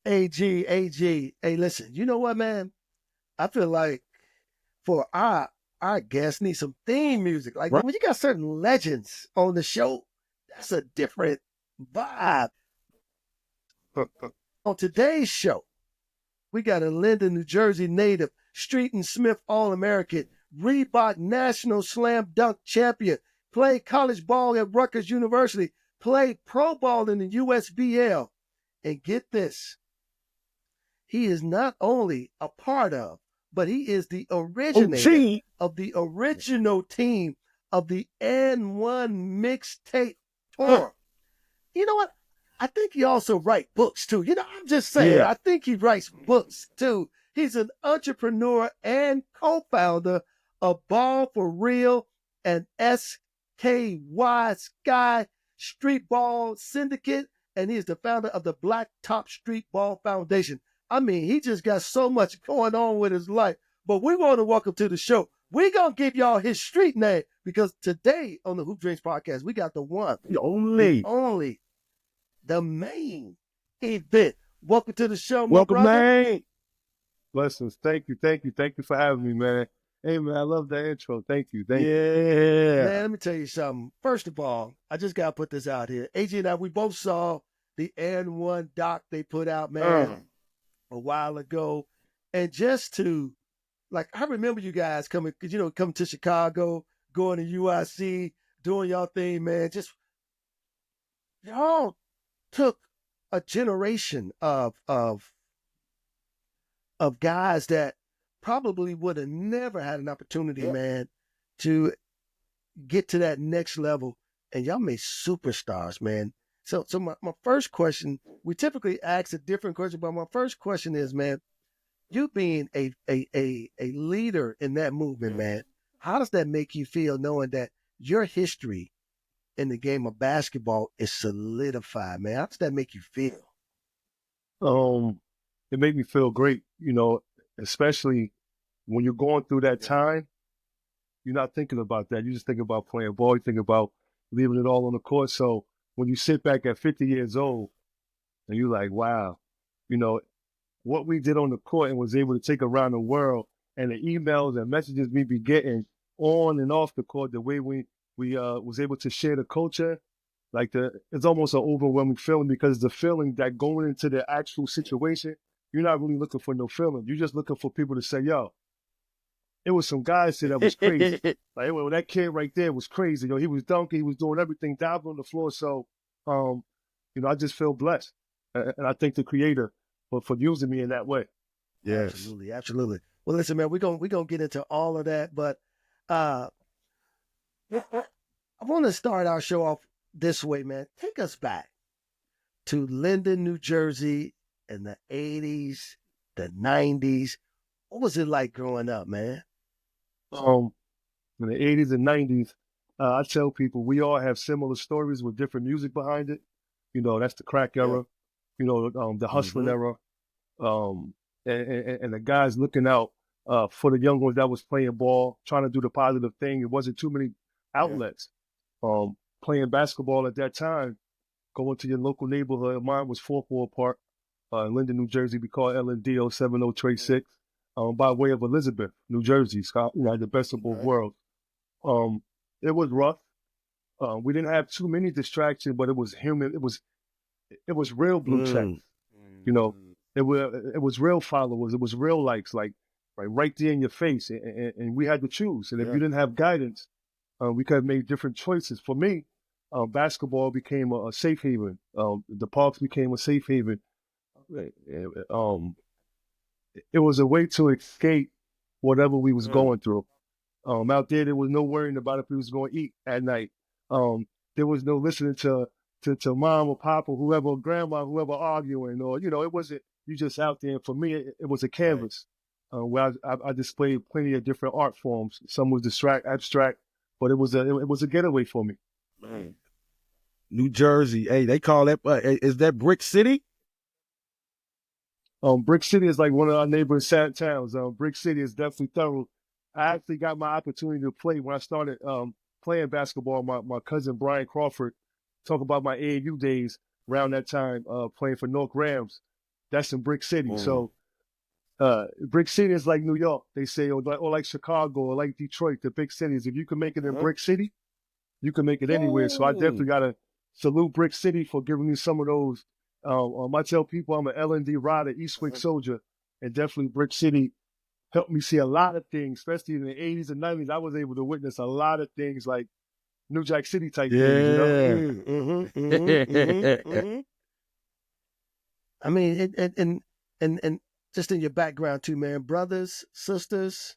AG. Hey, listen, you know what, man? I feel like for our guests need some theme music. Like Right. when you got certain legends on the show, that's a different vibe. On today's show, we got a Lyndon, New Jersey native, Street and Smith All-American, Reebok National Slam Dunk Champion, played college ball at Rutgers University, played pro ball in the USBL. And get this, he is not only a part of, but he is the originator OG. of the original team of the AND1 Mix Tape Huh. Tour. You know what? I think he also writes books too. You know, I'm just saying, Yeah. I think he writes books too. He's an entrepreneur and co-founder of Ball for Real and SKY Sky Streetball Syndicate, and he is the founder of the Black Top Streetball Foundation. I mean, he just got so much going on with his life. But we want to welcome to the show. We're going to give y'all his street name because today on the Hoop Dreams podcast, we got the one, The the only. only, the main event. Welcome to the show, my Welcome, brother. man. Blessings. Thank you for having me, man. Hey, man, I love that intro. Thank you. Man, let me tell you something. First of all, I just got to put this out here. Agee and I, we both saw the AND1 doc they put out, man, a while ago. And just to, like, I remember you guys coming to Chicago, going to UIC, doing y'all thing, man. Just, y'all took a generation of guys that probably would have never had an opportunity, man, to get to that next level. And y'all made superstars, man. So my first question, we typically ask a different question, but my first question is, man, you being a leader in that movement, man, how does that make you feel knowing that your history in the game of basketball is solidified, man? How does that make you feel? It made me feel great, especially when you're going through that time. You're not thinking about that. You just think about playing ball. You think about leaving it all on the court. So when you sit back at 50 years old and you're like, wow, what we did on the court and was able to take around the world, and the emails and messages we be getting on and off the court, the way we was able to share the culture, it's almost an overwhelming feeling, because the feeling that going into the actual situation, you're not really looking for no feeling. You're just looking for people to say, yo, it was some guys here that was crazy. Like, well, that kid right there was crazy. He was dunking, he was doing everything, diving on the floor. So, I just feel blessed. And I thank the creator for using me in that way. Yes. Absolutely. Well, listen, man, we're gonna get into all of that, but I want to start our show off this way, man. Take us back to Lyndon, New Jersey in the 80s, the 90s. What was it like growing up, man? In the 80s and 90s, I tell people we all have similar stories with different music behind it. That's the crack era, the hustling era, and the guys looking out for the young ones that was playing ball, trying to do the positive thing. It wasn't too many outlets. Playing basketball at that time, going to your local neighborhood. Mine was 4-4 Park, in Lyndon, New Jersey. We call LND 07036, by way of Elizabeth, New Jersey. Scott, the best of both worlds. It was rough. We didn't have too many distractions, but it was human. It was real blue checks. It was real followers. It was real likes, like right there in your face, and we had to choose. And if you didn't have guidance, we could have made different choices. For me, basketball became a safe haven. The parks became a safe haven. It was a way to escape whatever we was going through. Out there was no worrying about if we was going to eat at night. There was no listening to mom or pop or whoever, or grandma, whoever arguing, or it wasn't. You just out there. And for me, it was a canvas where I displayed plenty of different art forms. Some was abstract, but it was a getaway for me. Man. New Jersey, hey, they call that. Is that Brick City? Brick City is like one of our neighboring towns. Brick City is definitely thorough. I actually got my opportunity to play when I started playing basketball. My cousin Brian Crawford talked about my AAU days around that time, playing for North Rams. that's in Brick City. So Brick City is like New York, they say, or like Chicago, or like Detroit, the big cities. If you can make it in Brick City, you can make it anywhere. So I definitely got to salute Brick City for giving me some of those. I tell people I'm an L&D rider, Eastwick soldier, and definitely Brick City helped me see a lot of things, especially in the 80s and 90s. I was able to witness a lot of things like New Jack City type things, you know? I mean, and just in your background too, man. Brothers, sisters.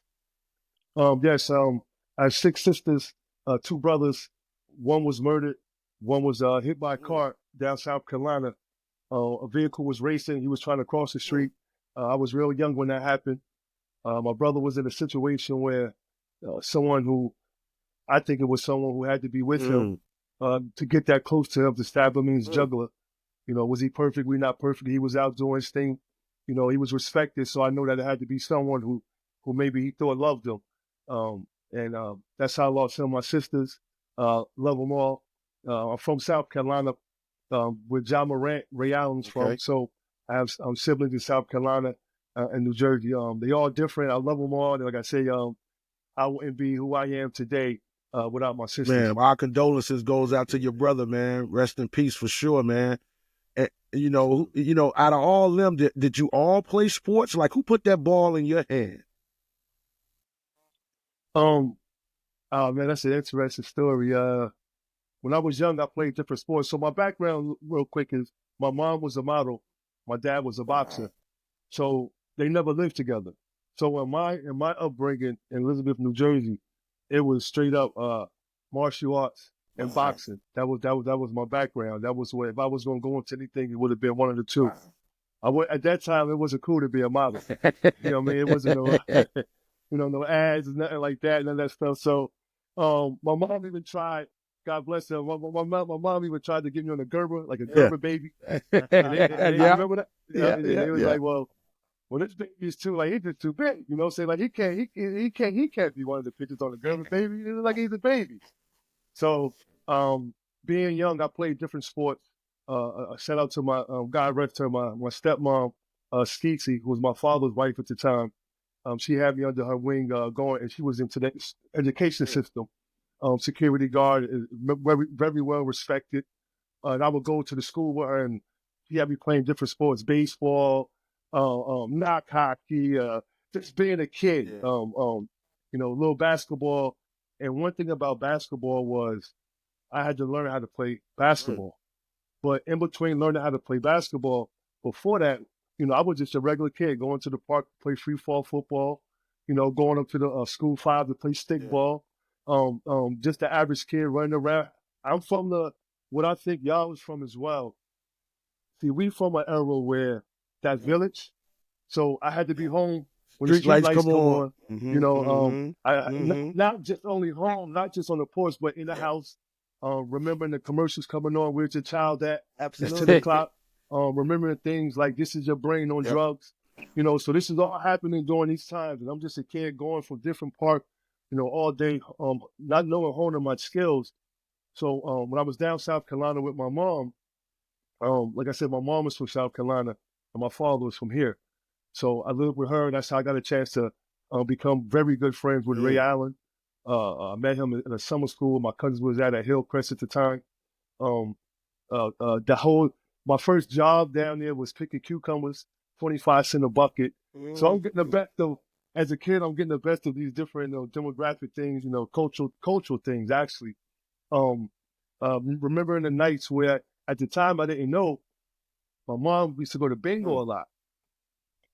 Yes. I have 6 sisters, 2 brothers. One was murdered. One was hit by a car down South Carolina. A vehicle was racing. He was trying to cross the street. I was real young when that happened. My brother was in a situation where someone who, I think it was someone who had to be with him to get that close to him to stab him in his jugular. You know, was he perfect? We not perfect. He was out doing his thing. You know, he was respected. So I know that it had to be someone who maybe he thought loved him. That's how I lost some of my sisters. Love them all. I'm from South Carolina, where John Morant, Ray Allen's from. So I have siblings in South Carolina and New Jersey. They all different. I love them all. And like I say, I wouldn't be who I am today without my sisters. Man, our condolences goes out to your brother, man. Rest in peace for sure, man. And, you know, out of all of them, did you all play sports? Like, who put that ball in your hand? Oh man, that's an interesting story. When I was young, I played different sports. So my background, real quick, is my mom was a model, my dad was a boxer. So they never lived together. So in my upbringing in Elizabeth, New Jersey, it was straight up martial arts and boxing. That was my background. That was where, if I was going to go into anything, it would have been one of the two. At that time, it wasn't cool to be a model. You know what I mean? It wasn't no ads, nothing like that, none of that stuff. So my mom even tried, God bless her, my mom even tried to get me on a Gerber, like a Gerber baby. And they remember that? They was like, well, this baby is too, like, he's just too big. You know, say like he can't be one of the pictures on the Gerber baby. It's like he's a baby. So being young, I played different sports. Shout out to my God rest her, my stepmom, Skeetsy, who was my father's wife at the time. She had me under her wing going, and she was into the education system. Security guard, very, very well respected. And I would go to the school with her, and she had me playing different sports, baseball, knock hockey, just being a kid, little basketball. And one thing about basketball was I had to learn how to play basketball. But in between learning how to play basketball, before that, I was just a regular kid going to the park to play free fall football, going up to the school 5 to play stickball. Just the average kid running around. I'm from what I think y'all was from as well. See, we from an era where that village, so I had to be home when the street lights come on. Not just only home, not just on the porch, but in the house. Remembering the commercials coming on, where's your child at? Absolutely. It's 10 o'clock. Remembering things like this is your brain on drugs. So this is all happening during these times. And I'm just a kid going from different park, all day, not knowing, honing my skills. So when I was down South Carolina with my mom, like I said, my mom was from South Carolina and my father was from here. So I lived with her, and that's how I got a chance to become very good friends with Ray Allen. I met him in a summer school. My cousins was at Hillcrest at the time. My first job down there was picking cucumbers, 25 cents a bucket. So I'm getting the best of, as a kid, I'm getting the best of these different demographic things, cultural things, actually. Remembering the nights where, at the time, I didn't know, my mom used to go to bingo a lot.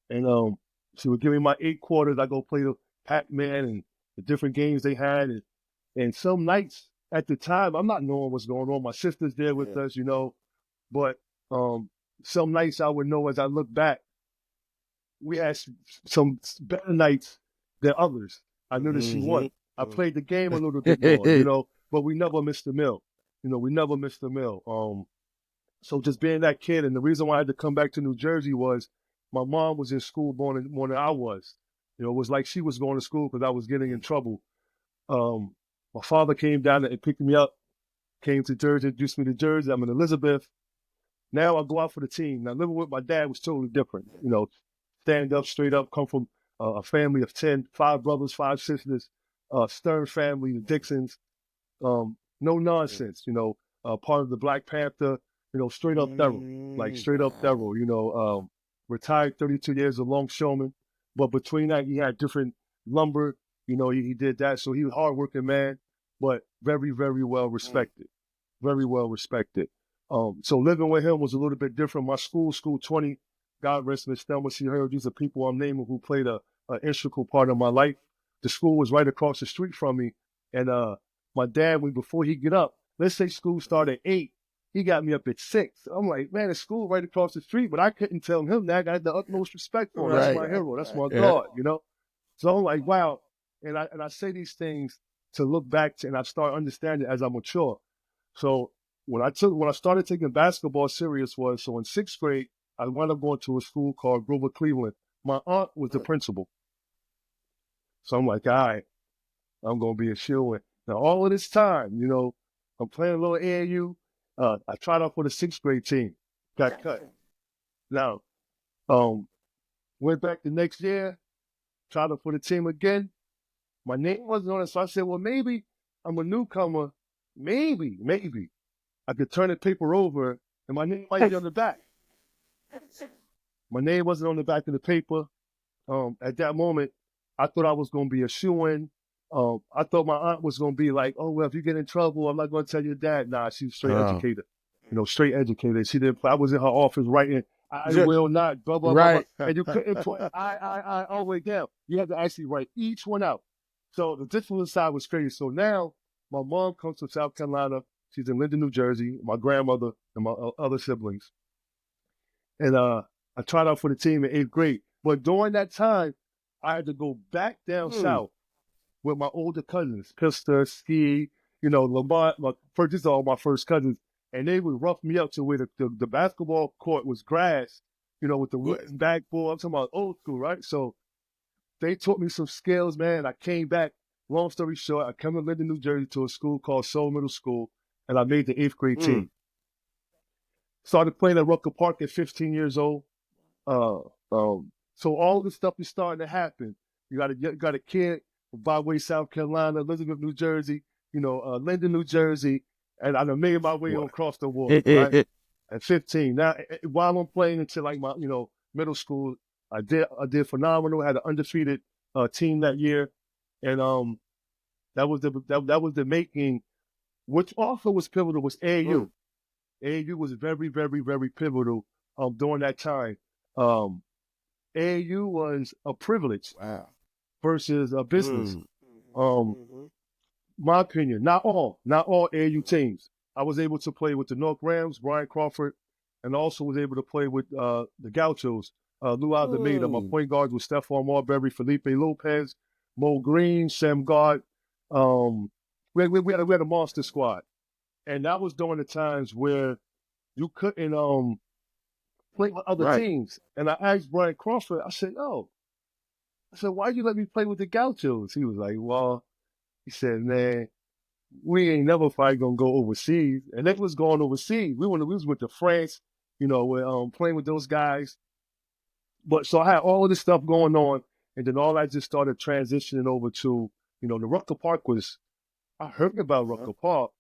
And she would give me my 8 quarters. I go play the Pac-Man and the different games they had. And some nights at the time, I'm not knowing what's going on. My sister's there with us, but some nights I would know as I look back, we had some better nights than others. I knew that she won. I played the game a little bit more, but we never missed the mill. We never missed the mill. So just being that kid, and the reason why I had to come back to New Jersey was my mom was in school more than I was. It was like she was going to school because I was getting in trouble. My father came down and picked me up, came to Jersey, introduced me to Jersey. I'm in Elizabeth. Now I go out for the team. Now living with my dad was totally different. Stand up, straight up, come from a family of 10, 5 brothers, 5 sisters, stern family, the Dixons. No nonsense, part of the Black Panther, straight up devil, like straight up devil, retired 32 years, a longshoreman. But between that, he had different lumber, he did that. So he was a hardworking man, but very, very well respected. Very well respected. So living with him was a little bit different. My school 20, God rest Miss Thelma, she heard, these are people I'm naming who played an integral part of my life. The school was right across the street from me. And my dad, before he get up, let's say school started at 8, he got me up at 6. I'm like, man, it's school right across the street, but I couldn't tell him that. I had the utmost respect for him. That's my hero. That's my God, So I'm like, wow. And I say these things to look back to, and I start understanding as I mature. So when I started taking basketball serious so in 6th grade, I wound up going to a school called Grover Cleveland. My aunt was the principal. So I'm like, all right, I'm going to be a shoo-in. Now, all of this time, I'm playing a little AAU. I tried out for the 6th grade team, got cut. Now, went back the next year, tried out for the team again. My name wasn't on it, so I said, well, maybe I'm a newcomer. Maybe I could turn the paper over and my name might be on the back. My name wasn't on the back of the paper. At that moment, I thought I was going to be a shoo-in. I thought my aunt was going to be like, oh, well, if you get in trouble, I'm not going to tell your dad. Nah, she's a straight educator. Straight educated. She didn't play. I was in her office writing, I will not, blah, blah, blah, blah. And you couldn't put I all the way down. You had to actually write each one out. So the discipline side was crazy. So now my mom comes from South Carolina. She's in Lyndon, New Jersey, my grandmother and my other siblings. And I tried out for the team in 8th grade. But during that time, I had to go back down south with my older cousins, Pista, Ski, Lamont. These are all my first cousins. And they would rough me up to where the basketball court was grass, with the wooden backboard. I'm talking about old school, right? So they taught me some skills, man. I came back. Long story short, I came to Lyndon, New Jersey to a school called Seoul Middle School, and I made the 8th grade team. Started playing at Rutgers Park at 15 years old. So all this stuff is starting to happen. You got a kid from Byway, South Carolina, Elizabeth, New Jersey, Lyndon, New Jersey, and I made my way across the water, right? At 15. Now, while I'm playing until like my, middle school, I did phenomenal. I had an undefeated team that year, and that was the making. Which also was pivotal was AAU. AAU was very, very, very pivotal during that time. AAU was a privilege versus a business. My opinion, not all AAU teams. I was able to play with the North Rams, Brian Crawford, and also was able to play with the Gauchos, Lou Almeida. My point guards were Stephon Marbury, Felipe Lopez, Mo Green, Sam Gard. We had a monster squad. And that was during the times where you couldn't play with other teams. And I asked Brian Crawford, I said, why'd you let me play with the Gauchos? He was like, well, he said, man, we ain't never probably gonna go overseas. And they was going overseas. We was with the France, playing with those guys. But so I had all of this stuff going on, and then all that just started transitioning over to, the Rutgers Park I heard about Rutgers Park,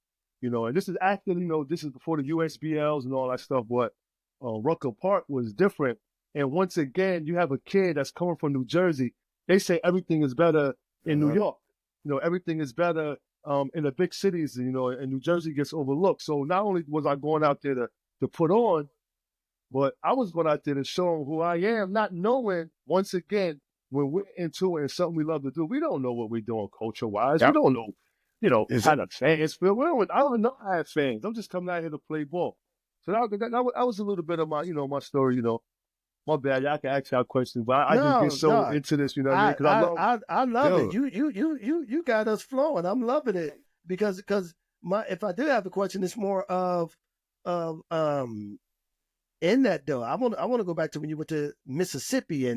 and this is after, this is before the USBLs and all that stuff, but Rutgers Park was different. And once again, you have a kid that's coming from New Jersey. They say everything is better in New York. Everything is better in the big cities, and New Jersey gets overlooked. So not only was I going out there to put on, but I was going out there to show them who I am, not knowing, once again, when we're into it and something we love to do, we don't know what we're doing culture-wise. We don't know, how the fans feel. I don't know how fans. I'm just coming out here to play ball. So that was a little bit of my, my story, My bad, y'all can ask y'all questions, but I just get so into this, you know what I mean? Because I love it. You got us flowing. I'm loving it because if I do have a question, it's more of in that though. I want to go back to when you went to Mississippi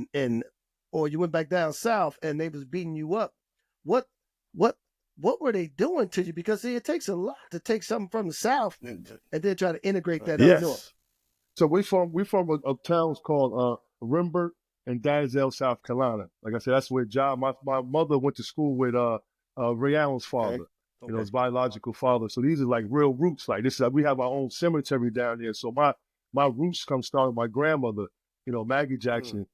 or you went back down south and they was beating you up. What were they doing to you? Because it takes a lot to take something from the south and then try to integrate that up north. So we from a town called Rembert and Dalzell, South Carolina. Like I said, that's where my mother went to school with Ray Allen's father. You know, his biological father. So these are like real roots. Like this is we have our own cemetery down here. So my roots come starting with my grandmother, you know, Maggie Jackson.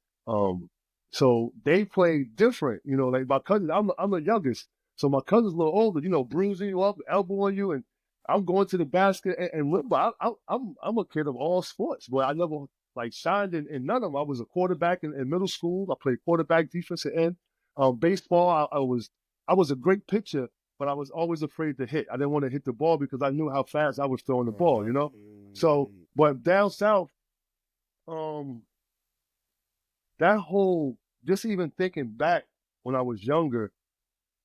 So they play different. You know, like my cousin, I'm the youngest. So my cousin's a little older, you know, bruising you up, elbowing you, and I'm going to the basket. And I'm a kid of all sports, but I never like shined in none of them. I was a quarterback in middle school. I played quarterback, defensive end. Baseball, I was a great pitcher, but I was always afraid to hit. I didn't want to hit the ball because I knew how fast I was throwing the ball, you know? So, but down south, that whole, just even thinking back when I was younger,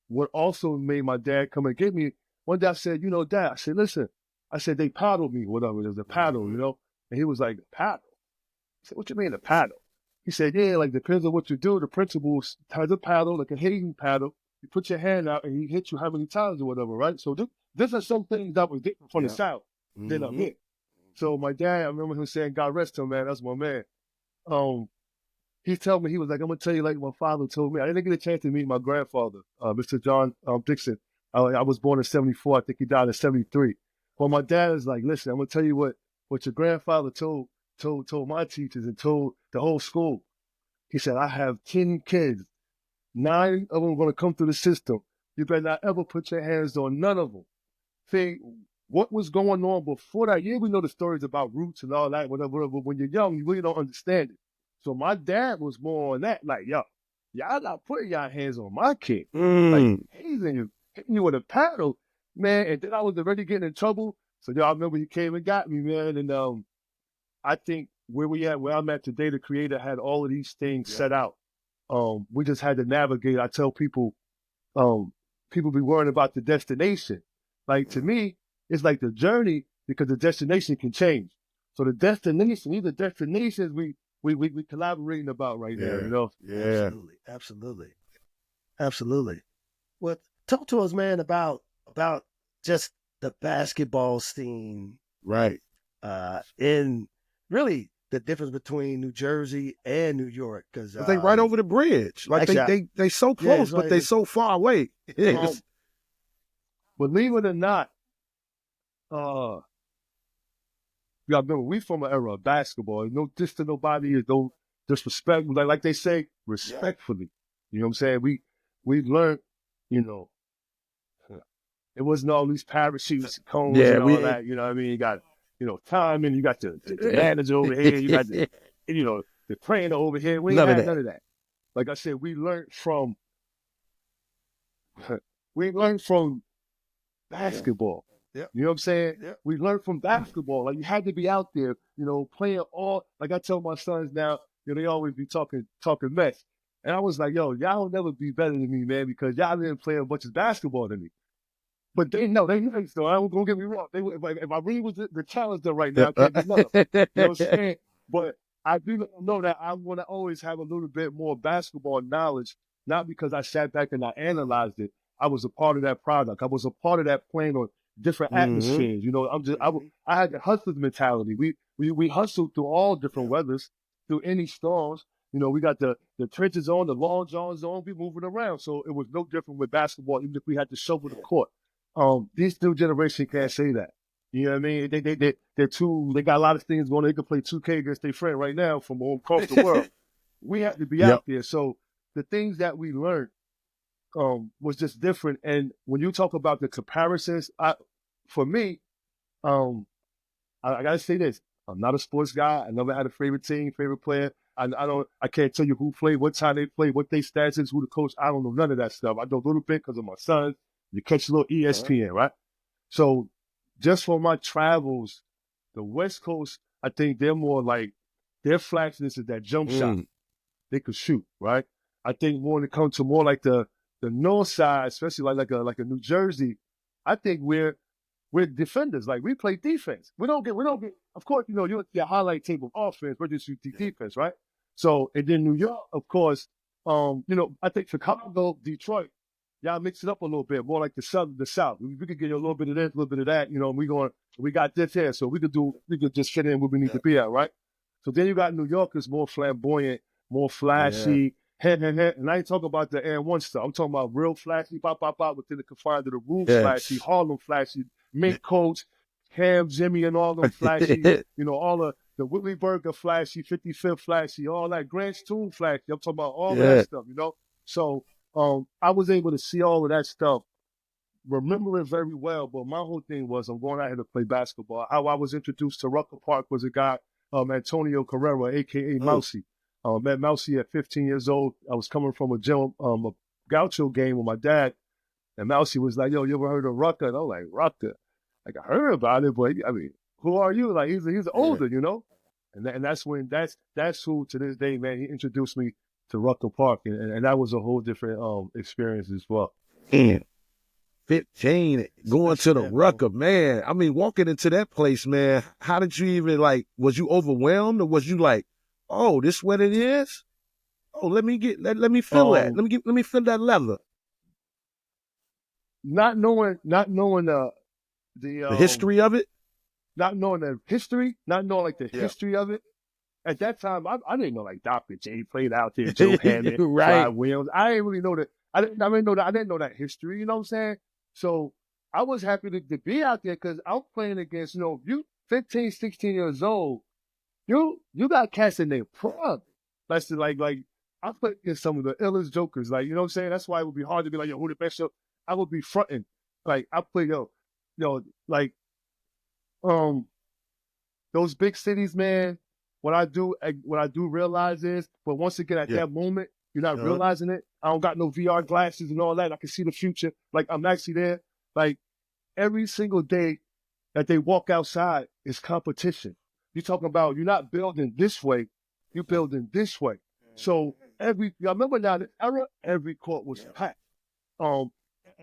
what also made my dad come and get me, one day I said, you know, Dad, I said, listen, I said, they paddled me, whatever, there's a paddle, you know? And he was like, paddle? I said, what you mean a paddle? He said, yeah, like depends on what you do. The principal has a paddle, like a hitting paddle. You put your hand out and he hits you how many times or whatever, right? So this are some things that was different from the South than I'm here. So my dad, I remember him saying, God rest him, man, that's my man. He told me, he was like, I'm going to tell you like my father told me. I didn't get a chance to meet my grandfather, Mr. John Dixon. I was born in 74. I think he died in 73. Well, my dad is like, listen, I'm going to tell you what your grandfather told my teachers and told the whole school. He said, I have 10 kids. 9 of them are going to come through the system. You better not ever put your hands on none of them. See, what was going on before that? Yeah, we know the stories about roots and all that, whatever, but when you're young, you really don't understand it. So my dad was more on that, like, yo, y'all not putting y'all hands on my kid. Like, hitting you with a paddle, man, and then I was already getting in trouble. So y'all remember he came and got me, man, and I think where I'm at today, the creator had all of these things set out. We just had to navigate. I tell people, people be worrying about the destination. Like to me, it's like the journey because the destination can change. So the destination, these are destinations we collaborating about right now, you know? Yeah. Absolutely. Well, talk to us, man, about just the basketball scene. Right. In really the difference between New Jersey and New York, because they right over the bridge. Like actually, they so close, but they so far away. Believe it or not, yeah, remember we from an era of basketball. No diss to nobody, no disrespect. Like they say, respectfully. You know what I'm saying? We learned, you know, it wasn't all these parachutes, cones, and all that. You know what I mean? You got, you know, timing. You got the manager over here. You got the, you know, the trainer over here. We ain't had none of that. Like I said, we learned from basketball. You know what I'm saying? We learned from basketball. Like you had to be out there, you know, playing all. Like I tell my sons now, you know, they always be talking mess, and I was like, yo, y'all will never be better than me, man, because y'all didn't play as much as basketball than me. But they know, so I was gonna get me wrong. If I really was the challenger right now, I can't do nothing. You know what I'm saying? But I do know that I want to always have a little bit more basketball knowledge, not because I sat back and I analyzed it. I was a part of that product. I was a part of that playing on different atmospheres. You know, I had the hustler's mentality. We hustled through all different weathers, through any storms. You know, we got the trenches on, the long johns on, we moving around. So it was no different with basketball, even if we had to shovel the court. This new generation can't say that. You know what I mean? They got a lot of things going on. They can play 2K against their friend right now from all across the world. We have to be out there. So the things that we learned was just different. And when you talk about the comparisons, for me, I gotta say this. I'm not a sports guy. I never had a favorite team, favorite player. I can't tell you who played, what time they played, what their stats is, who the coach. I don't know none of that stuff. I know a little bit because of my son. You catch a little ESPN, right? So just for my travels, the West Coast, I think they're more like, their flashiness is that jump shot. They could shoot, right? I think when it comes to more like the north side, especially like a New Jersey, I think we're defenders. Like we play defense. We don't get, of course, you know, you the highlight tape of offense, we're just defense, right? So, and then New York, of course, you know, I think Chicago, Detroit, y'all mix it up a little bit, more like the South. We could get you a little bit of this, a little bit of that, you know, we got this here, so we could just fit in where we need to be at, right? So then you got New Yorkers more flamboyant, more flashy, and I ain't talking about the AND1 stuff. I'm talking about real flashy, pop, within the confines of the rules, flashy, Harlem flashy, mink coats, Cam, Jimmy, and all them flashy, you know, all the Whitley Burger flashy, 55th flashy, all that Grant's Tomb flashy. I'm talking about all that stuff, you know? So I was able to see all of that stuff, remember it very well, but my whole thing was I'm going out here to play basketball. How I was introduced to Rutgers Park was a guy, Antonio Carrera, a.k.a. Mousy. Met Mousy at 15 years old. I was coming from a Gaucho game with my dad, and Mousy was like, yo, you ever heard of Rutgers? And I was like, Rutgers? Like, I heard about it, but I mean, who are you? Like, he's older, you know? And that's who, to this day, man, he introduced me to Rutgers Park, and that was a whole different experience as well. Damn. 15, going to the Rutgers, man. I mean, walking into that place, man, how did you even, like, was you overwhelmed, or was you like, oh, this what it is? Oh, let me feel that. Let me feel that leather. Not knowing the history of it? Not knowing the history, not knowing like the history of it. At that time, I didn't know like Dr. J played out there, Joe Hammond, right. Williams. I didn't really know that. I didn't know that history. You know what I'm saying? So I was happy to be out there because I was playing against, you know, you 15, 16 years old, you got cats in their prime. That's like I played against some of the illest jokers. Like, you know what I'm saying? That's why it would be hard to be like, yo, who the best show? I would be fronting. Like I play, like those big cities, man. What I do realize is, but once again, at that moment, you're not realizing it. I don't got no VR glasses and all that. I can see the future. Like, I'm actually there. Like, every single day that they walk outside is competition. You're talking about, you're not building this way, you're building this way. So, I remember now, the era, every court was packed. You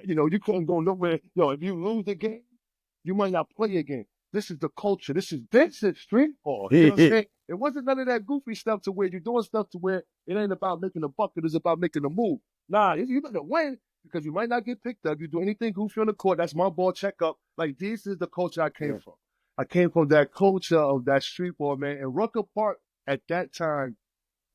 know, you couldn't go nowhere. If you lose the game, you might not play again. This is the culture. This is streetball. You know what I'm saying? It wasn't none of that goofy stuff to where you're doing stuff to where it ain't about making a bucket. It's about making a move. Nah, you better win because you might not get picked up. You do anything goofy on the court, that's my ball checkup. Like, this is the culture I came from. I came from that culture of that streetball, man. And Rutgers Park at that time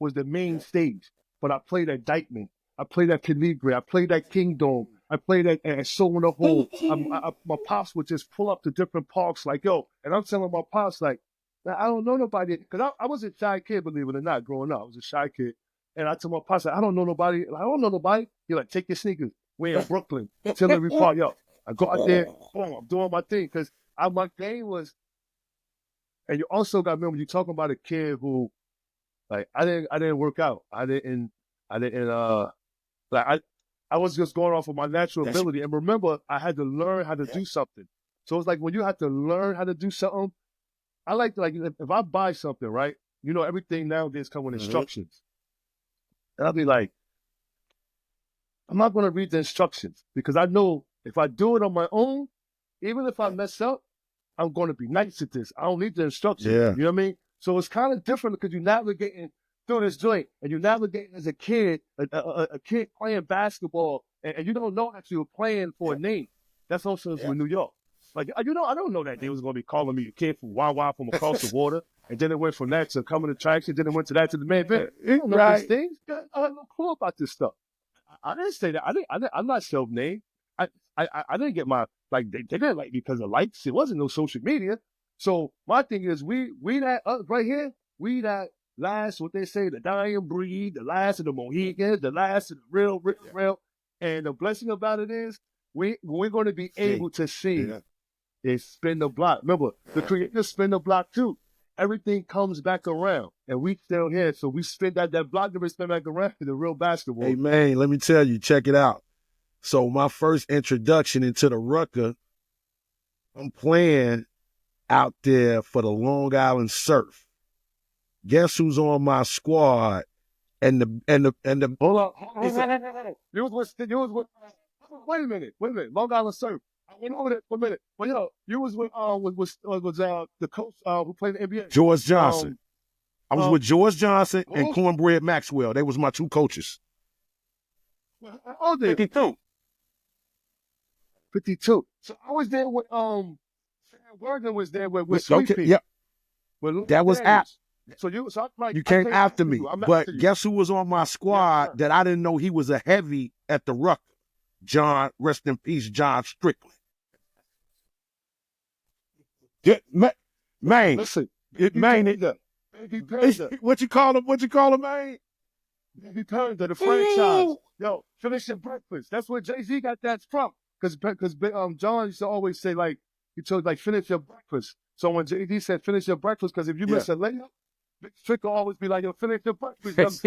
was the main stage. But I played at Dykeman. I played at Calibre. I played at Kingdom. I played at Soul in the Hole. My pops would just pull up to different parks like, yo, and I'm telling my pops, like, I don't know nobody. Because I was a shy kid, believe it or not, growing up. I was a shy kid. And I told my pops, like, I don't know nobody. Like, I don't know nobody. He's like, take your sneakers. We're in Brooklyn. Tillery Park. Yo, I go out there. Boom, I'm doing my thing. Because my game was, and you also got to remember, you're talking about a kid who, like, I didn't work out. I was just going off of my natural ability. And remember, I had to learn how to do something. So it's like when you have to learn how to do something, I like to, like, if I buy something, right? You know, everything nowadays comes with instructions. And I'll be like, I'm not going to read the instructions because I know if I do it on my own, even if I mess up, I'm going to be nice at this. I don't need the instructions. Yeah. You know what I mean? So it's kind of different because you're navigating through this joint and you're navigating as a kid, a kid playing basketball, and you don't know that you're playing for a name. That's also in New York. Like, I don't know that they was going to be calling me a kid from Wawa from across the water. And then it went from that to coming to tracks, and then it went to that to the main event. You don't know these things. I have no clue about this stuff. I didn't say that. I'm not self-named. I didn't get my, like, they didn't like me because of likes. It wasn't no social media. So my thing is, we that right here, we that last, what they say, the dying breed, the last of the Mohegans, the last of the real. And the blessing about it is, we're going to be able to see is spin the block. Remember, the creators spin the block too. Everything comes back around, and we still here. So we spin that block, then we spin back around to the real basketball. Hey, man, let me tell you, check it out. So my first introduction into the Rutgers, I'm playing out there for the Long Island Surf. Guess who's on my squad? And the hold on. You was with wait a minute. Long Island Surf. I went over there for a minute. But you was with the coach who played in the NBA. George Johnson. I was with George Johnson and Cornbread Maxwell. They was my two coaches. Oh, 52. 52. So I was there with Sam Worthing was there with Sweet Okay, Pea. yeah, With that was at. So I'm like, You I came came after me, you. I'm but after you. guess who was on my squad that I didn't know he was a heavy at the Rutgers? John, rest in peace, John Strickland. Yeah, man, Listen, Baby Panda. What you call him? What you call him, man? Baby Panda, the franchise. Yo, finish your breakfast. That's where Jay-Z got that from. Because John used to always say, like, he told, like, finish your breakfast. So when Jay-Z said finish your breakfast, because if you miss a layup, Big Trick will always be like, yo, finish your breakfast.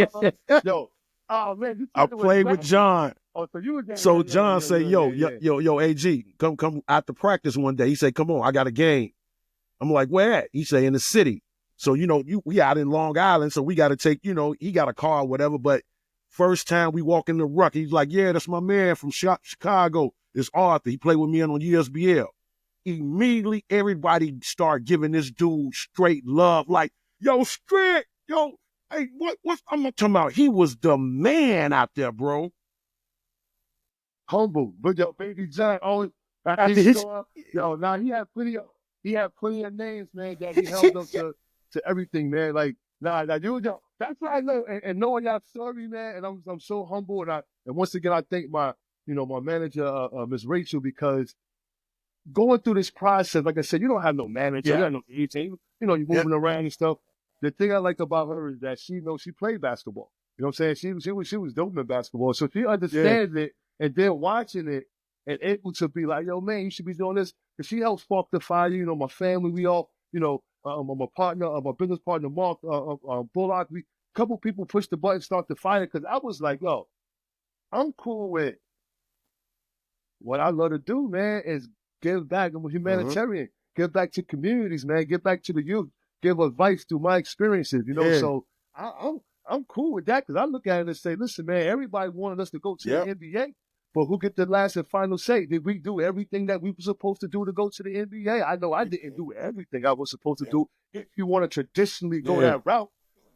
Yo, oh, man. I played with John. Oh, so you were there. So John said, yo, Agee, come after practice one day. He said, come on, I got a game. I'm like, where at? He say, in the city. So, we out in Long Island, so we got to take, he got a car or whatever. But first time we walk in the Ruck, he's like, yeah, that's my man from Chicago. It's Arthur. He played with me on USBL. Immediately, everybody start giving this dude straight love. Like, yo, Strick, yo, hey, what I'm talking about? He was the man out there, bro. Humble. But yo, Baby John, always, now he had plenty of names, man, that he held up to everything, man. Like, that's what I love. And knowing y'all story, man, and I'm so humble. And once again, I thank my manager, Miss Rachel, because going through this process, like I said, you don't have no manager, you have no team, you're moving around and stuff. The thing I like about her is that she played basketball. You know what I'm saying? She was dope in basketball. So she understands it, and then watching it and able to be like, yo, man, you should be doing this. Because she helped spark the fire, my family, we all, my partner, my business partner, Mark, Bullock, a couple people pushed the button, start the fire, because I was like, yo, I'm cool with what I love to do, man, is give back. I'm a humanitarian. Give back to communities, man. Give back to the youth. Give advice through my experiences, So I'm cool with that, because I look at it and say, listen, man, everybody wanted us to go to the NBA, but who get the last and final say? Did we do everything that we were supposed to do to go to the NBA? I know I didn't do everything I was supposed to do if you want to traditionally go that route,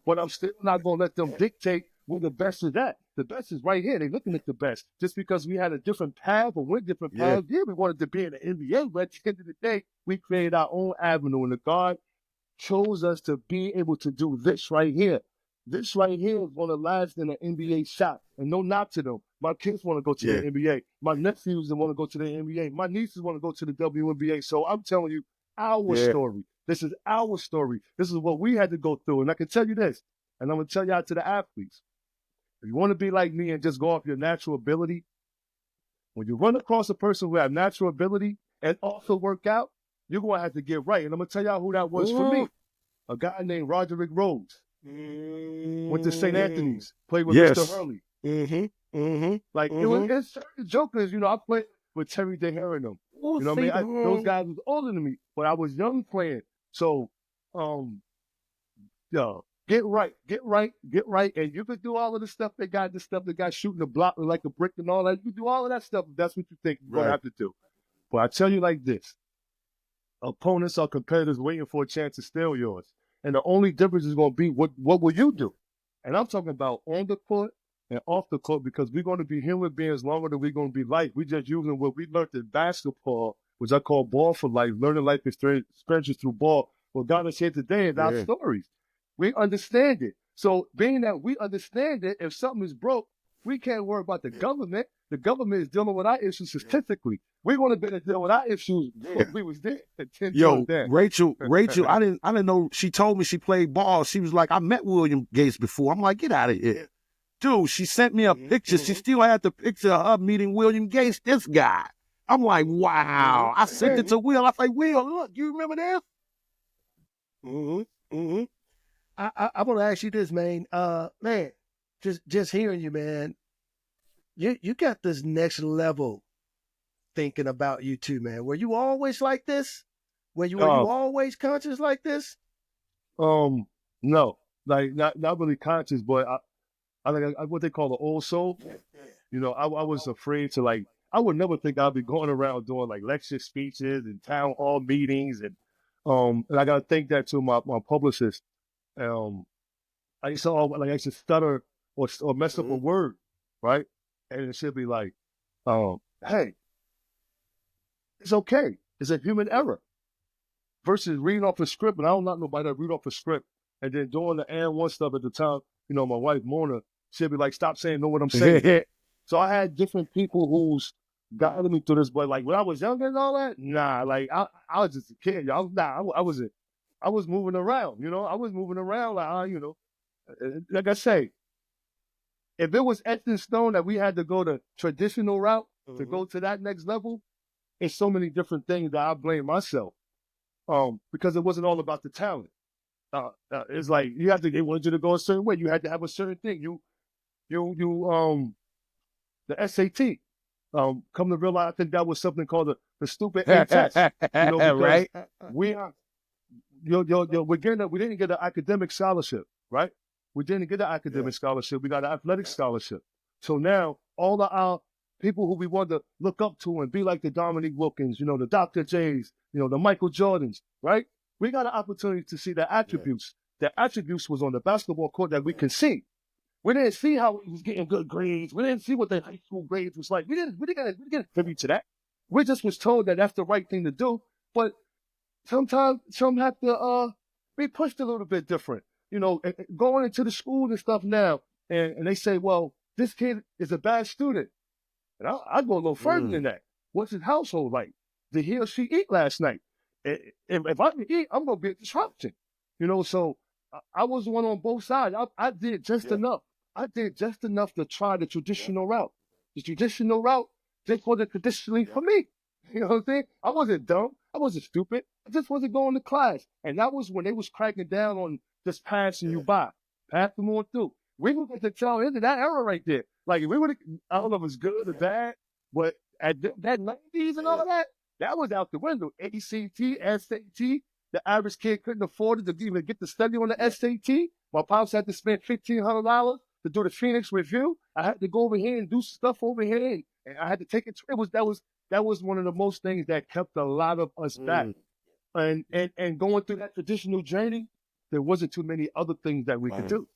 but I'm still not going to let them dictate where the best is at. The best is right here. They're looking at the best. Just because we had a different path or went different paths, we wanted to be in the NBA, but at the end of the day, we created our own avenue, and the God chose us to be able to do this right here. This right here is going to last in an NBA shot. And no knock to them. My kids want to go to the NBA. My nephews want to go to the NBA. My nieces want to go to the WNBA. So I'm telling you our story. This is our story. This is what we had to go through. And I can tell you this, and I'm going to tell y'all to the athletes. If you want to be like me and just go off your natural ability, when you run across a person who has natural ability and also work out, you're going to have to get right. And I'm going to tell y'all who that was for me. A guy named Roderick Rhodes. Went to St. Anthony's, played with Mr. Hurley. Like, it's certain jokers, I played with Terry DeHare and them. You know what I mean? Those guys was older than me, but I was young playing. So, get right. And you could do all of the stuff they got, shooting the block like a brick and all that. You can do all of that stuff if that's what you think you're going to have to do. But I tell you like this. Opponents are competitors waiting for a chance to steal yours. And the only difference is going to be what will you do? And I'm talking about on the court and off the court, because we're going to be human beings longer than we're going to be life. We're just using what we learned in basketball, which I call ball for life, learning life experiences through ball. What got us here today is our stories. We understand it. So being that we understand it, if something is broke, we can't worry about the government. The government is dealing with our issues statistically. We're going to be dealing with our issues if we was there. Rachel, I didn't know. She told me she played ball. She was like, I met William Gates before. I'm like, get out of here. Dude, she sent me a picture. She still had the picture of her meeting William Gates, this guy. I'm like, wow. I sent it to Will. I say, Will, look, you remember this? I want to ask you this, man. Man, just hearing you, man. You got this next level thinking about you too, man. Were you always like this? Were you always conscious like this? No, like not really conscious, but I what they call the old soul. I was afraid to I would never think I'd be going around doing like lecture speeches and town hall meetings, and I gotta thank that to my publicist. I used to stutter or mess up a word, right? And it should be like, hey, It's okay. It's a human error. Versus reading off a script, and I don't know nobody that read off a script and then doing the AND1 stuff at the time. You know, my wife, Mona, she'd be like, stop saying, know what I'm saying. So I had different people who's guided me through this, but like when I was younger and all that, nah, like I was just a kid. I was moving around, you know, I was moving around like, you know, like I say, if it was etched in stone that we had to go the traditional route to go to that next level, it's so many different things that I blame myself. Because it wasn't all about the talent. It's like they wanted you to go a certain way. You had to have a certain thing. The SAT. Come to realize, I think that was something called the stupid A test. You know, because right? we didn't get an academic scholarship, right? We didn't get an academic scholarship. We got an athletic scholarship. So now all of our people who we want to look up to and be like the Dominique Wilkins, you know, the Dr. J's, you know, the Michael Jordans, right? We got an opportunity to see their attributes. Their attributes was on the basketball court that we can see. We didn't see how he was getting good grades. We didn't see what their high school grades was like. We didn't get privy to that. We just was told that that's the right thing to do. But sometimes some have to be pushed a little bit different. You know, going into the school and stuff now, and they say, well, this kid is a bad student. And I go a little further than that. What's his household like? Did he or she eat last night? If I can eat, I'm going to be a disruption. You know, so I was one on both sides. I did just enough. I did just enough to try the traditional route. The traditional route just wasn't traditionally for me. You know what I'm saying? I wasn't dumb. I wasn't stupid. I just wasn't going to class. And that was when they was cracking down on just passing you by. Pass them on through. We would get to tell into that era right there. Like, if we would have, I don't know if it's good or bad, but at that 90s and all that was out the window. ACT, SAT, the average kid couldn't afford it to even get to study on the SAT. My pops had to spend $1,500 to do the Phoenix review. I had to go over here and do stuff over here, and I had to take it. That was one of the most things that kept a lot of us back. And going through that traditional journey, there wasn't too many other things that we could do.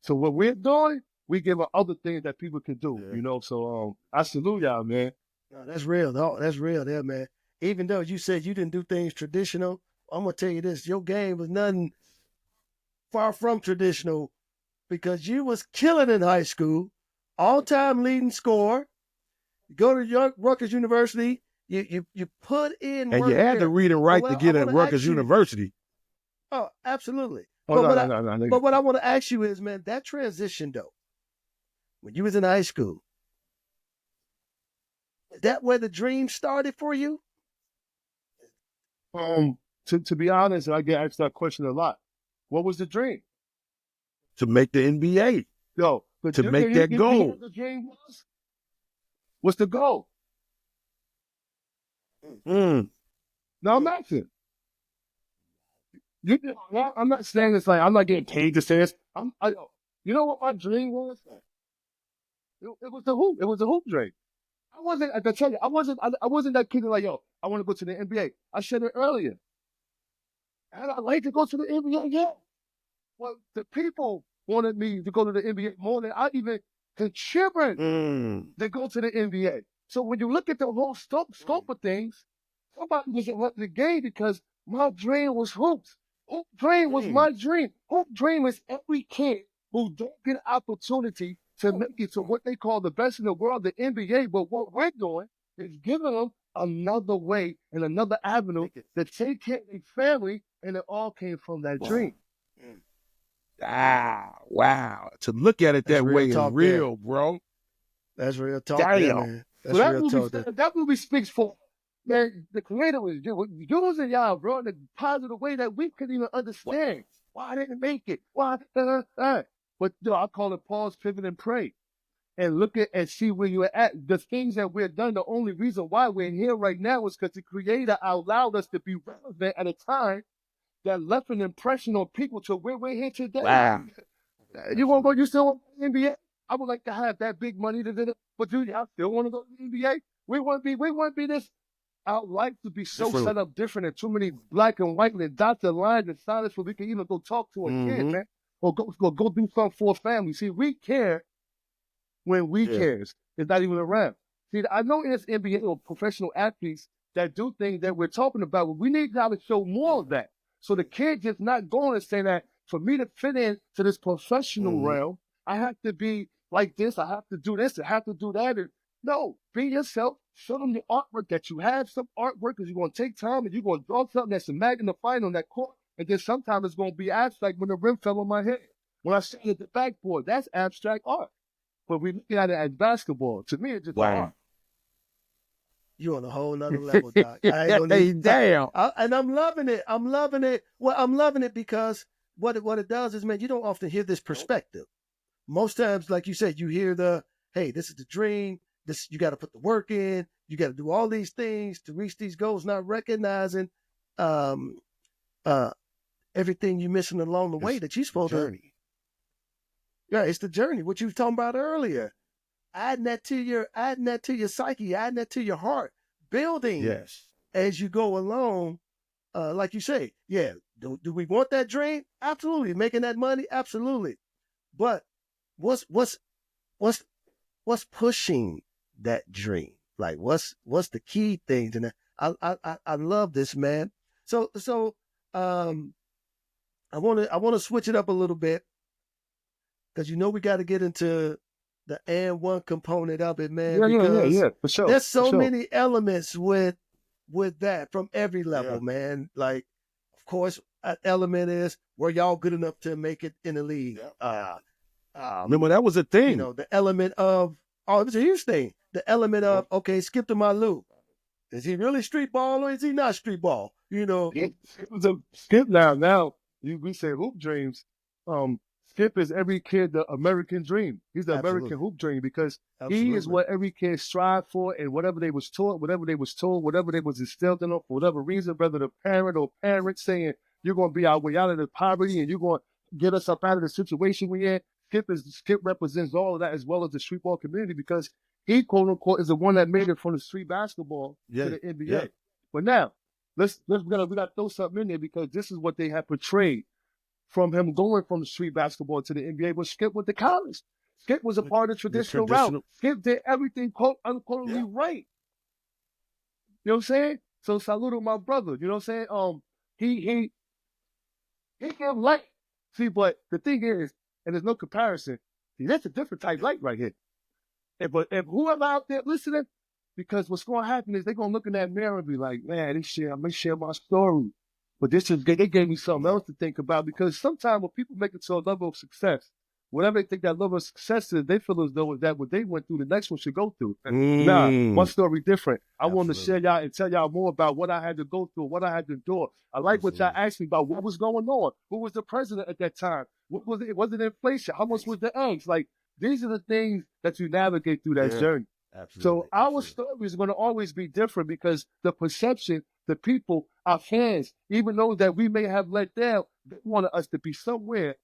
So what we're doing, we give other things that people can do, you know. So I salute y'all, man. No, that's real. No, that's real there, man. Even though you said you didn't do things traditional, I'm gonna tell you this: your game was nothing far from traditional, because you was killing in high school, all-time leading scorer. You go to Rutgers University, you put in and work you had there. to read and write to get at Rutgers University. Oh, absolutely. Oh, but what I want to ask you is, man, that transition though, when you was in high school, is that where the dream started for you? To be honest, I get asked that question a lot. What was the dream? To make the NBA. Yo, to make that goal. You know what the dream was? What's the goal? No, I'm asking. I'm not saying this like I'm not getting paid to say this. You know what my dream was? It was the hoop. It was the hoop dream. I wasn't. I tell you, I wasn't that kid like, yo, I want to go to the NBA. I said it earlier. And I like to go to the NBA. Yeah. Well, the people wanted me to go to the NBA more than I even contributed to go to the NBA. So when you look at the whole scope of things, somebody wasn't letting the game because my dream was hoops. Hoop dream was my dream. Hoop dream is every kid who don't get an opportunity to make it to what they call the best in the world, the NBA. But what we're doing is giving them another way and another avenue to take care of their family, and it all came from that dream. Wow. To look at it that way is real, bro. That's real talk there, man. That's real talk there. That movie speaks for, man, the creator was using y'all, bro, in a positive way that we couldn't even understand. Why I didn't make it? Why? But I call it pause, pivot, and pray. And look at and see where you're at. The things that we've done, the only reason why we're here right now is because the creator allowed us to be relevant at a time that left an impression on people to where we're here today. Wow. You want to go? You still want the NBA? I would like to have that big money to do it, but dude, I still want to go to the NBA. We want to be this. Our life to be so set up different, and too many black and white and dotted lines and silence where we can even go talk to a kid, man, or go do something for a family. See, we care when we cares. It's not even around. See, I know in this NBA or professional athletes, that do things that we're talking about. We need now to show more of that. So the kid just not going to say that for me to fit in to this professional realm, I have to be like this, I have to do this, I have to do that. And no, be yourself. Show them the artwork that you have. Some artwork is you're going to take time and you're going to draw something that's magnifying on that court. And then sometimes it's going to be abstract when the rim fell on my head. When I sit at the backboard, that's abstract art. But we look at it as basketball. To me, it's just art. You on a whole nother level, Doc. I ain't gonna need, Damn. and I'm loving it. I'm loving it. Well, I'm loving it because what it does is, man, you don't often hear this perspective. Most times, like you said, you hear the, hey, this is the dream. This, you got to put the work in. You got to do all these things to reach these goals, not recognizing everything you're missing along the way that you're supposed to. Yeah, it's the journey. What you were talking about earlier. Adding that to your psyche, adding that to your heart, building as you go along. Like you say, yeah, do we want that dream? Absolutely. Making that money? Absolutely. But what's pushing that dream? Like what's the key things? And I love this, man. So I want to switch it up a little bit because we got to get into the AND1 component of it, man. Yeah, for sure. There's so many elements with that from every level, man. Like, of course, an element is were y'all good enough to make it in the league? Remember, that was a thing. The element of, it was a huge thing. The element of, okay, Skip to my loop. Is he really street ball or is he not street ball? It was a Skip now. We say hoop dreams. Skip is every kid the American dream. He's the American hoop dream because he is what every kid strive for, and whatever they was taught, whatever they was told, whatever they was instilled in them, for whatever reason, whether the parent or parents saying you're going to be our way out of the poverty and you're going to get us up out of the situation we're in. Skip represents all of that as well as the street ball community because he, quote unquote, is the one that made it from the street basketball to the NBA. Yeah. But now, we got to throw something in there because this is what they have portrayed from him going from the street basketball to the NBA. But Skip went to college. Skip was a part of the traditional route. Skip did everything quote unquote right. You know what I'm saying? So salute to my brother. You know what I'm saying? He gave light. See, but the thing is, and there's no comparison. See, that's a different type of light right here. But if whoever out there listening, because what's going to happen is they're going to look in that mirror and be like, man, I'm going to share my story. But they gave me something else to think about because sometimes when people make it to a level of success, whatever they think that level of success is, they feel as though that what they went through, the next one should go through. Nah, my story different. I want to share y'all and tell y'all more about what I had to go through, what I had to endure. I like what y'all asked me about what was going on. Who was the president at that time? What was it? Was it inflation? How much was the eggs? Like, these are the things that you navigate through that journey. Absolutely. So our story is going to always be different because the perception, the people, our fans, even those that we may have let down, they wanted us to be somewhere,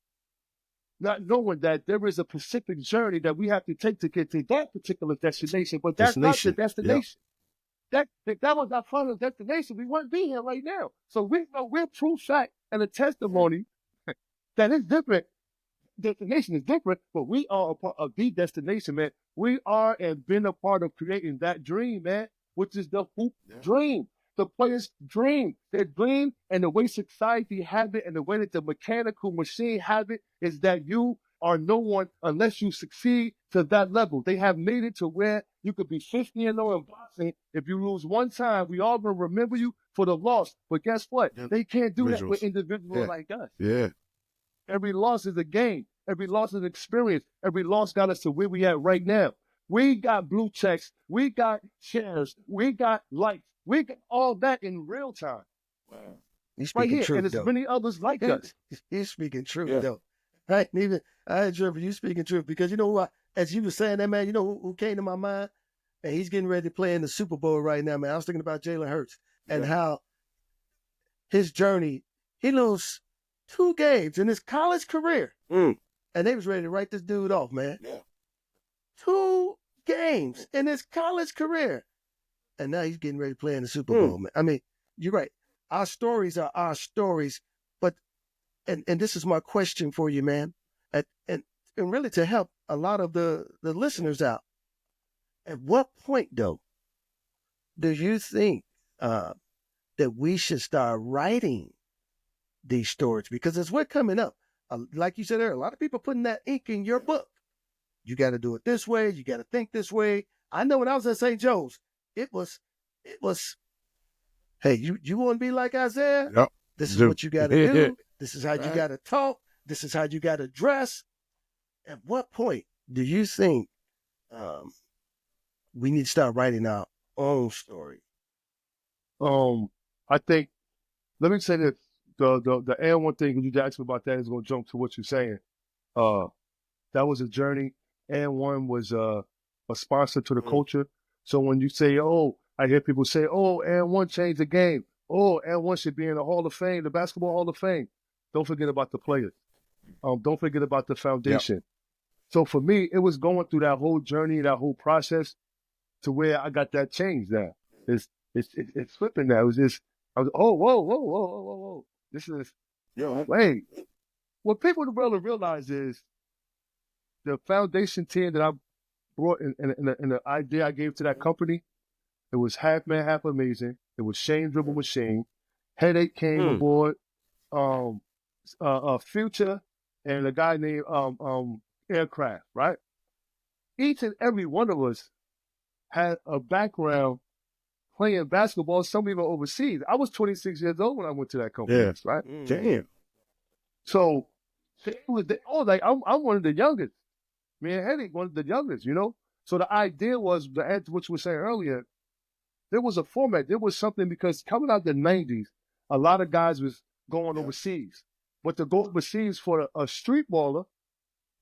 not knowing that there is a specific journey that we have to take to get to that particular destination. But that's not the destination. Yep. That was our final destination. We wouldn't be here right now. So we're proof shot and a testimony that it's different. Destination is different, but we are a part of the destination, man. We are and been a part of creating that dream, man, which is the hoop dream. The players' dream. Their dream and the way society have it and the way that the mechanical machine have it is that you are no one unless you succeed to that level. They have made it to where you could be 50-0 in boxing. If you lose one time, we all will remember you for the loss. But guess what? They can't do that with individuals like us. Yeah. Every loss is a game. Every loss is an experience. Every loss got us to where we at right now. We got blue checks. We got shares. We got likes. We got all that in real time. Wow. He's speaking right here. Truth, and there's many others like us. He's speaking truth, though. I ain't sure you speaking truth because you know what? As you were saying that, man, you know who came to my mind? And he's getting ready to play in the Super Bowl right now, man. I was thinking about Jalen Hurts and how his journey, he lost 2 games in his college career. And they was ready to write this dude off, man. 2 games in his college career. And now he's getting ready to play in the Super Bowl, man. I mean, you're right. Our stories are our stories. But, and this is my question for you, man. And really to help a lot of the listeners out. At what point, though, do you think that we should start writing these stories? Because as we're coming up, like you said earlier, a lot of people putting that ink in your book. You got to do it this way. You got to think this way. I know when I was at St. Joe's, it was, hey, you want to be like Isaiah? Yep. This is what you got to do. This is how you got to talk. This is how you got to dress. At what point do you think we need to start writing our own story? I think, let me say this, the AND1 thing, when you asked me about that, is going to jump to what you're saying. That was a journey. AND1 was a sponsor to the culture. So when you say, oh, I hear people say, oh, AND1 changed the game. Oh, AND1 should be in the Hall of Fame, the Basketball Hall of Fame. Don't forget about the players. Don't forget about the foundation. Yep. So for me, it was going through that whole journey, that whole process, to where I got that change now. It's flipping now. It was just, whoa. This is, wait. What people really realize is the foundation team that I brought in the idea I gave to that company, it was half man, half amazing. It was Shane Dribble Machine. Headache came aboard. Future and a guy named Aircraft, right? Each and every one of us had a background playing basketball, some even overseas. I was 26 years old when I went to that company, right? Damn. So it was I'm one of the youngest. Me and Headache, one of the youngest, you know? So the idea was, to add to what you were saying earlier, there was a format. There was something, because coming out the 90s, a lot of guys was going overseas. But to go overseas for a street baller,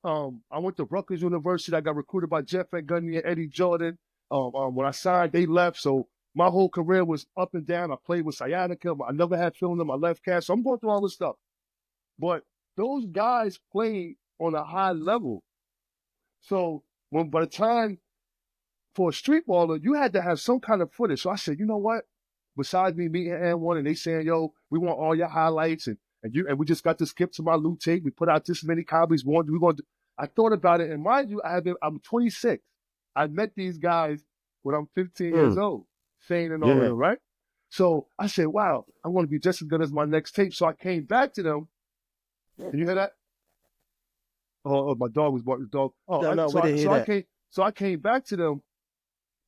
I went to Rutgers University. I got recruited by Jeff Van Gundy and Eddie Jordan. When I signed, they left. So my whole career was up and down. I played with sciatica. I never had feeling in my left calf. So I'm going through all this stuff. But those guys played on a high level. So by the time for a street baller, you had to have some kind of footage. So I said, you know what? Besides me meeting AND1 and they saying, yo, we want all your highlights and we just got to skip to my loot tape. We put out this many copies. I thought about it, and mind you, I'm 26. I met these guys when I'm 15 years old, Shane and all of them, right? So I said, wow, I want to be just as good as my next tape. So I came back to them. Can you hear that? Oh, my dog was barking. Dog. Oh, no, we didn't hear that. So I came back to them,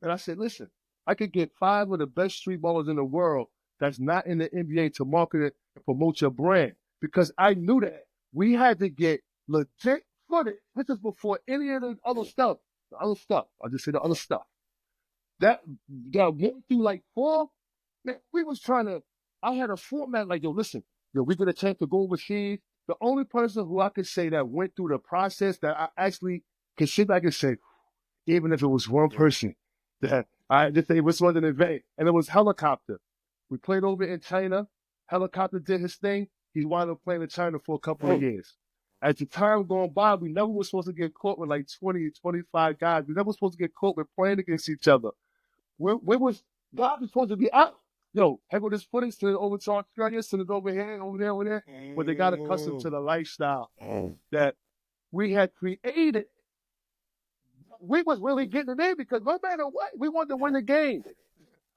and I said, listen, I could get 5 of the best street ballers in the world that's not in the NBA to market it and promote your brand. Because I knew that we had to get legit footage. This is before any of the other stuff. I just say the other stuff. That went through like 4. Man, we was trying to, I had a format like, listen, we get a chance to go overseas. The only person who I could say that went through the process that I actually can sit back and say, even if it was one person, that I just say this wasn't in vain. And it was Helicopter. We played over in China. Helicopter did his thing. He wound up playing in China for a couple of years. As the time going by, we never was supposed to get caught with like 20, 25 guys. We never was supposed to get caught with playing against each other. God was supposed to be out. Heck with this footage, send it over to Australia, send it over here, over there. But they got accustomed to the lifestyle that we had created. We was really getting it in because no matter what, we wanted to win the game.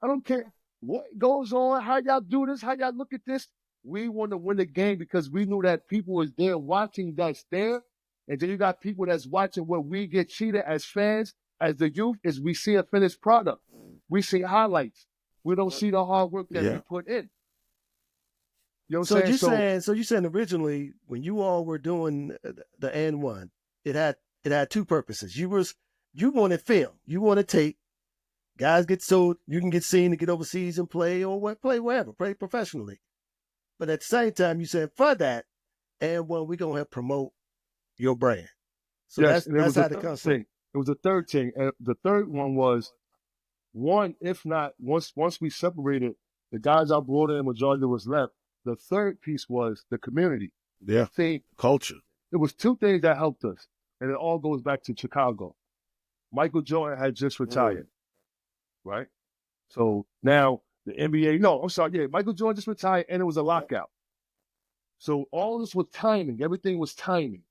I don't care what goes on, how y'all do this, how y'all look at this. We want to win the game because we knew that people was there watching that's there. And then you got people that's watching what we get cheated as fans, as the youth, is we see a finished product. We see highlights. We don't see the hard work that we put in. You know what I'm saying? So you're saying originally when you all were doing the AND1, it had 2 purposes. You wanted film. You wanted tape. Guys get sold. You can get seen to get overseas and play play wherever, play professionally. But at the same time, you said for that, AND1, we're gonna promote your brand. So that's how the concept. It was the third thing. And the third one was if not once we separated, the guys I brought in, majority was left. The third piece was the community. Yeah. See, culture. It was 2 things that helped us, and it all goes back to Chicago. Michael Jordan had just retired, right? So now the NBA, Michael Jordan just retired, and it was a lockout. So all this was timing. Everything was timing,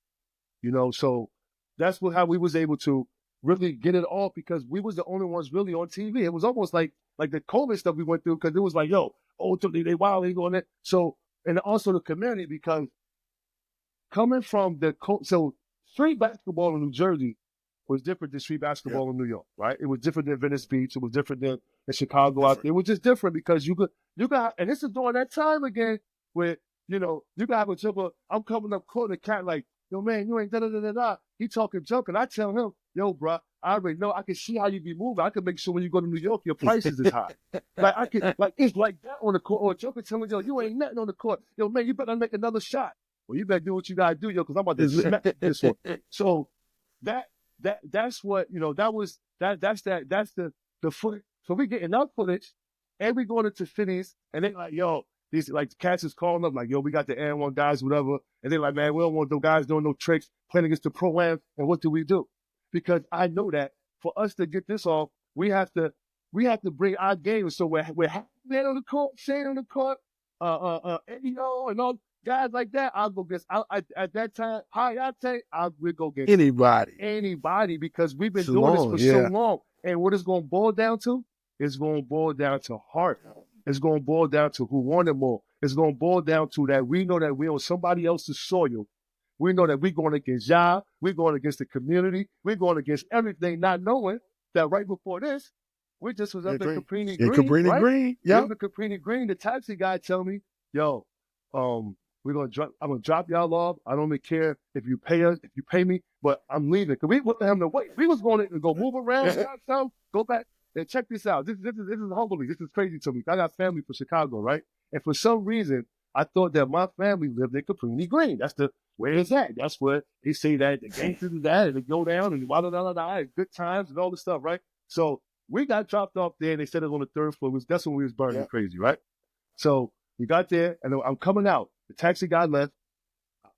so that's how we was able to really get it off because we was the only ones really on TV. It was almost like the COVID stuff we went through because it was like, yo, they wild, they going that. So, and also the community because coming from so street basketball in New Jersey was different than street basketball in New York, right? It was different than Venice Beach. It was different than in Chicago out there. It was just different because you could, and this is during that time again where, you know, you got a jumper. I'm coming up court and the cat like, yo, man, you ain't da-da-da-da-da. He talking junk, and I tell him, yo, bro, I already know. I can see how you be moving. I can make sure when you go to New York, your prices is high. It's like that on the court. Or Joker telling yo, you ain't nothing on the court. Yo, man, you better make another shot. Well, you better do what you gotta do, yo, because I'm about to smack this one. So that's what, you know, that's the footage. So we getting that footage, and we going into fittings, and they like, yo, these like the cats is calling up like, yo, we got the AND1 guys, whatever, and they like, man, we don't want no guys doing no tricks, playing against the pro-am, and what do we do? Because I know that for us to get this off, we have to bring our game. So we're man on the court, Shane on the court, Eddie-O, and all guys like that. I'll go against. At that time, we'll go against anybody because we've been doing this for so long. And what it's going to boil down to? It's going to boil down to heart. It's going to boil down to who wanted more. It's going to boil down to that we know that we're on somebody else's soil. We know that we're going against y'all. We're going against the community. We're going against everything, not knowing that right before this, we just was up at Caprini Green. Caprini Green, yeah. The Caprini Green, the taxi guy tell me, yo, I'm gonna drop y'all off. I don't even care if you pay us, if you pay me, but I'm leaving. Cause we wasn't having to wait. We was going to go move around, go back and check this out. This is humbly. This is crazy to me. I got family from Chicago, right? And for some reason, I thought that my family lived in Caprini Green. That's where it's at. That's where they say that the gangsters do that and they go down and good times and all this stuff, right? So we got dropped off there and they said it was on the third floor. That's when we was burning crazy, right? So we got there and I'm coming out. The taxi guy left.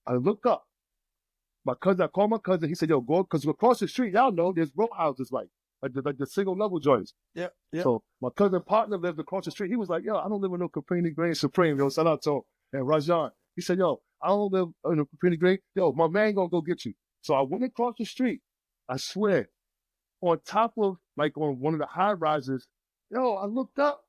I look up. I called my cousin. He said, yo, go, because across the street, y'all know there's row houses like the single level joints. Yeah. So my cousin partner lived across the street. He was like, yo, I don't live in no Caprini Green Supreme. Yo, shout out to him. And Rajan. He said, yo, I don't live in a Caprini Green. Yo, my man gonna go get you. So I went across the street. I swear, on top of, like on one of the high rises, yo, I looked up.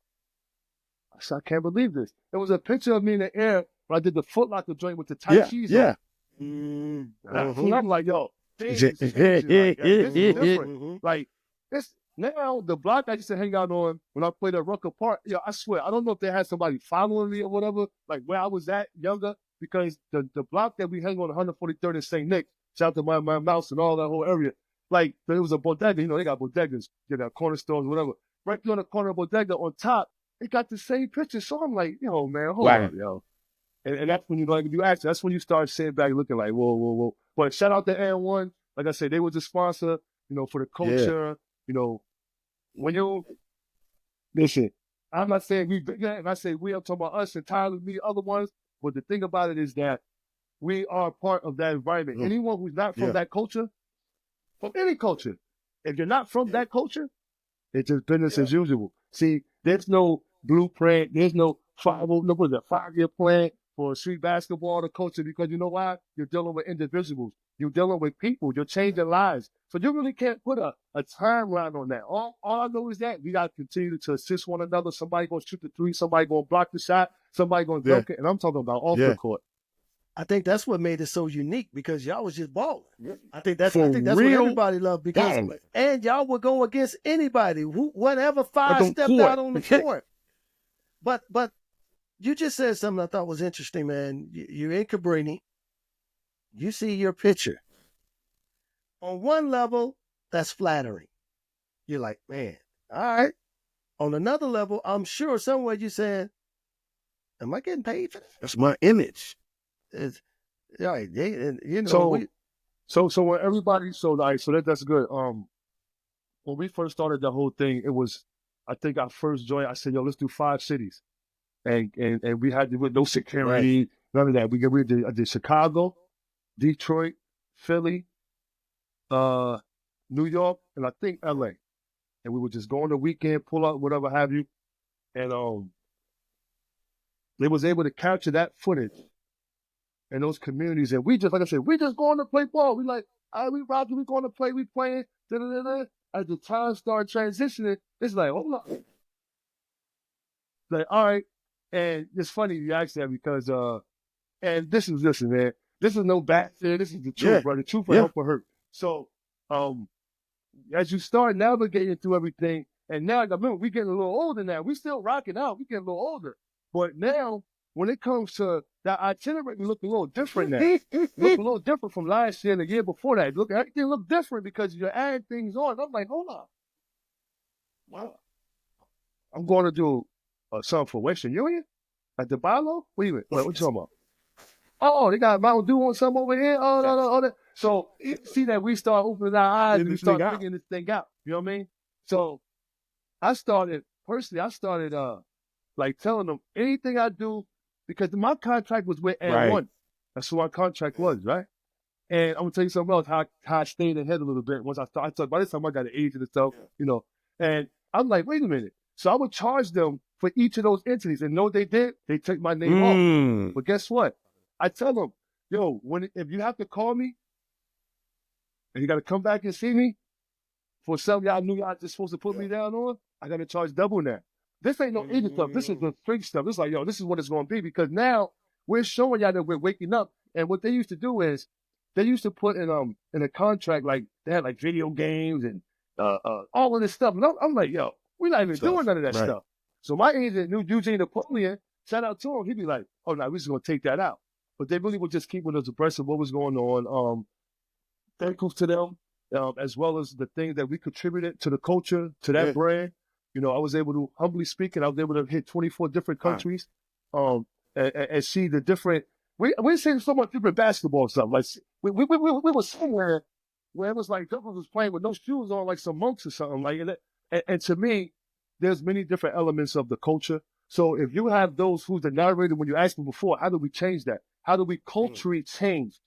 I said, I can't believe this. There was a picture of me in the air when I did the Foot Locker joint with the tight cheese on. And I'm like, yo, this is different. Like, this now the block I used to hang out on when I played at Rutgers Park, yo, I swear, I don't know if they had somebody following me or whatever, like where I was at younger, because the block that we hang on 143rd in St. Nick, shout out to my mouse and all that whole area, like there was a bodega, you know, they got bodegas, corner stores, whatever. Right there on the corner of bodega on top, they got the same picture. So I'm like, yo, man, hold up, yo. And that's when that's when you start sitting back looking like, whoa. But shout out to AND1. Like I said, they was a sponsor, you know, for the culture. You know, when you listen, I'm not saying we big, and I say we, I'm talking about us entirely, me, other ones. But the thing about it is that we are part of that environment. Anyone who's not from that culture, from any culture, if you're not from that culture, it's just business as usual. See, there's no blueprint, there's no 5-year plan for street basketball, the culture, because you know why? You're dealing with individuals. You're dealing with people. You're changing lives. So you really can't put a timeline on that. All I know is that we got to continue to assist one another. Somebody going to shoot the three. Somebody going to block the shot. Somebody going to dunk it. And I'm talking about off the court. I think that's what made it so unique because y'all was just balling. I think that's what everybody loved because and y'all would go against anybody, whatever five stepped out on the court. But you just said something I thought was interesting, man. You're in Cabrini. You see your picture. On one level, that's flattering. You're like, man, all right. On another level, I'm sure somewhere you said, am I getting paid for this? That's my image. It's, right, you know. So when everybody, that's good. When we first started the whole thing, it was, I think our first joint, I said, yo, let's do 5 cities. And we had with no security, none of that. I did Chicago, Detroit, Philly, New York, and I think LA. And we would just go on the weekend, pull out whatever have you. And they was able to capture that footage in those communities. And we just, like I said, we just going to play ball. We like, all right, we going to play, we playing. Da-da-da-da. As the time started transitioning, it's like, hold up. Like, all right. And it's funny you ask that because, and listen, man, this is no bad thing. This is the truth, Yeah. bro. The truth will Yeah. help or hurt. So, as you start navigating through everything, and now, remember, we getting a little older now. We still rocking out. We getting a little older. But now, when it comes to that itinerary, we look a little different now. Look a little different from last year and the year before that. Look, everything look different because you're adding things on. I'm like, hold on. Wow. I'm going to do something for Western Union at the Bilo? What you talking about? Oh, they got Mountain Dew on something over here? Oh, no. So, see that we start opening our eyes and we start figuring this thing out. You know what I mean? So, I started like telling them anything I do, because my contract was with AND1. Right. That's who my contract was, right? And I'm gonna tell you something else, how I stayed ahead a little bit once I started. By this time I got an age and stuff, you know. And I'm like, wait a minute. So I would charge them for each of those entities. And know what they did? They took my name off. But guess what? I tell them, yo, if you have to call me and you gotta come back and see me for something y'all knew y'all just supposed to put me down on, I gotta charge double now. This ain't no idiot stuff. This is the straight stuff. This is like, yo, this is what it's gonna be, because now we're showing y'all that we're waking up. And what they used to do is they used to put in a contract, like they had like video games and all of this stuff. And I'm like, yo, we're not even doing none of that stuff. So my agent knew Eugene to put me in. Shout out to him. He'd be like, oh no, we're just gonna take that out. But they really were just keeping us abreast of what was going on. Thankful to them, as well as the things that we contributed to the culture, to that brand. You know, I was able to, humbly speaking, I was able to hit 24 different countries, and see the different. We're seeing so much different basketball stuff. Like we were somewhere where it was like Douglas was playing with no shoes on, like some monks or something. Like, and to me, there's many different elements of the culture. So if you have those who's the narrator, when you asked me before, how do we change that? How do we culturally change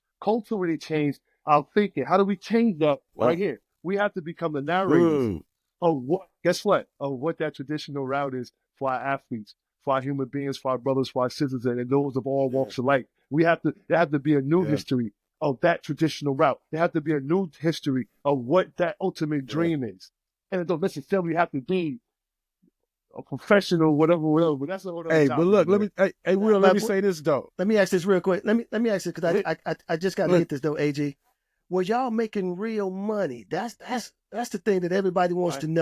our thinking? How do we change that right here? We have to become the narrators of what, guess what? Of what that traditional route is for our athletes, for our human beings, for our brothers, for our sisters, and those of all walks of life. There have to be a new history of that traditional route. There have to be a new history of what that ultimate dream is. And it don't necessarily have to be a professional, whatever, but that's a whole other topic. But look, let me say this though. Let me ask this real quick. Let me ask this, because I just got to hit this though, Agee. Were y'all making real money? That's the thing that everybody wants to know.